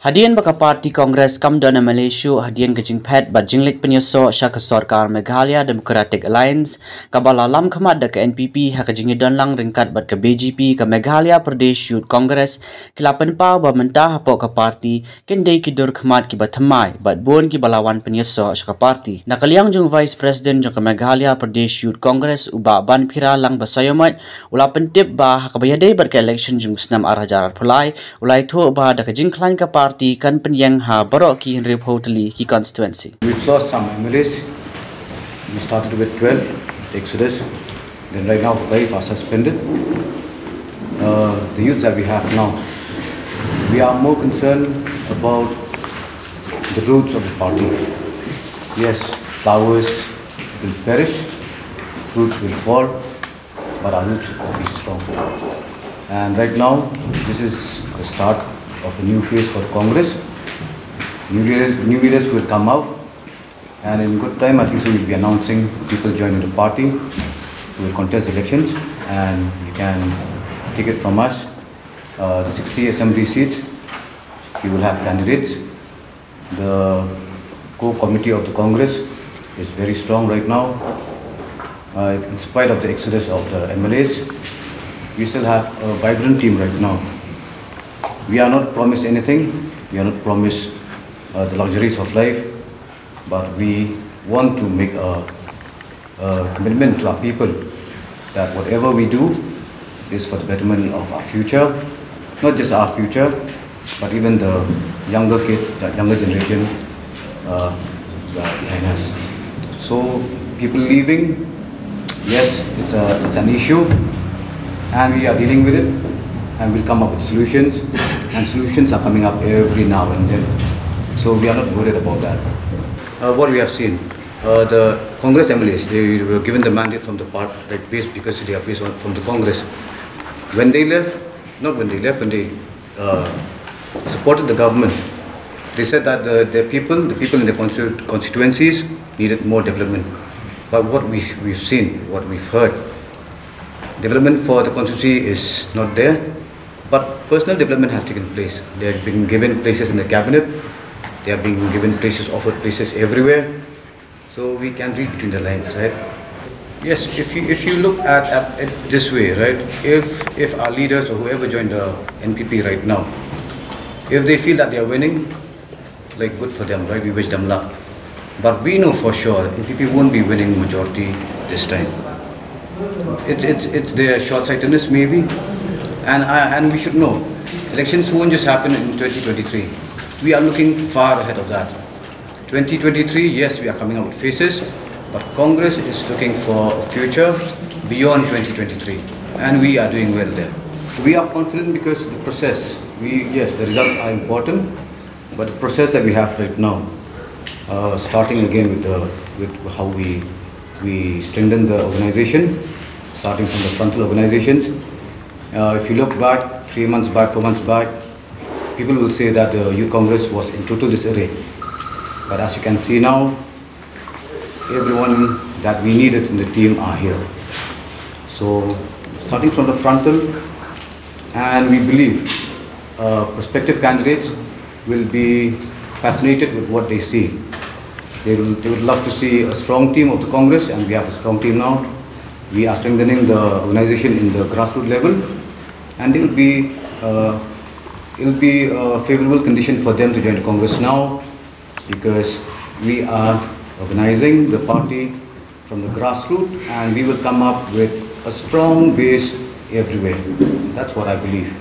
Hadian baka parti Kongres kamdon MLA shuh hadian gajing pet bat jinglik penyoso syaka sorkar Meghalaya Democratic Alliance kabala lam khamat da ke NPP ha kajingi donlang ringkat bat ke BJP ke Meghalaya Pradesh Youth Congress kilapan pa ba mentah hapo ke parti kendai kidur khamat ki bathamai bat bon ki balawan penyoso syaka parti nakaliang jung Vice President jung ke Meghalaya Pradesh Youth Congress uba ban phira lang basayomat ulapan tip ba ha kabayadai bat ke election jung snam arah jarar pulai ulai tho ba da kajing klan ka parti kan pynieng ha baroh ki tylli ki constituency. We've lost some MLAs. We started with 12, Exodus. Then right now 5 are suspended. The youth that we have now, we are more concerned about the roots of the party. Yes, flowers will perish, fruits will fall, but our roots will be strong. And right now, this is the start of a new phase for Congress. New leaders will come out, and in good time I think so we'll be announcing people joining the party who will contest elections, and you can take it from us. The 60 assembly seats, we will have candidates. The core committee of the Congress is very strong right now. In spite of the exodus of the MLAs, we still have a vibrant team right now. We are not promised anything, we are not promised the luxuries of life, but we want to make a commitment to our people that whatever we do is for the betterment of our future, not just our future, but even the younger kids, the younger generation behind us. So people leaving, yes, it's an issue, and we are dealing with it. And we'll come up with solutions, and solutions are coming up every now and then. So we are not worried about that. What we have seen, the Congress MLAs, they were given the mandate from the party, like based because they are based on from the Congress. When they left, not when they left, when they supported the government, they said that the people in the constituencies needed more development. But what we've seen, what we've heard, development for the constituency is not there. But personal development has taken place. They have been given places in the cabinet. They are being given places, offered places everywhere. So we can read between the lines, right? Yes, if you look at it this way, right? If our leaders or whoever joined the NPP right now, if they feel that they are winning, like good for them, right? We wish them luck. But we know for sure NPP won't be winning majority this time. It's their short-sightedness maybe. And we should know, elections won't just happen in 2023. We are looking far ahead of that. 2023, yes, we are coming out with faces, but Congress is looking for a future beyond 2023, and we are doing well there. We are confident because the process, yes, the results are important, but the process that we have right now, starting again with how we strengthen the organization, starting from the frontal organizations. If you look back 3 months back, 4 months back, people will say that the Youth Congress was in total disarray. But as you can see now, everyone that we needed in the team are here. So starting from the frontal, and we believe prospective candidates will be fascinated with what they see. They would love to see a strong team of the Congress, and we have a strong team now. We are strengthening the organization in the grassroots level, and it will be a favorable condition for them to join the Congress now, because we are organizing the party from the grassroots, and we will come up with a strong base everywhere. That's what I believe.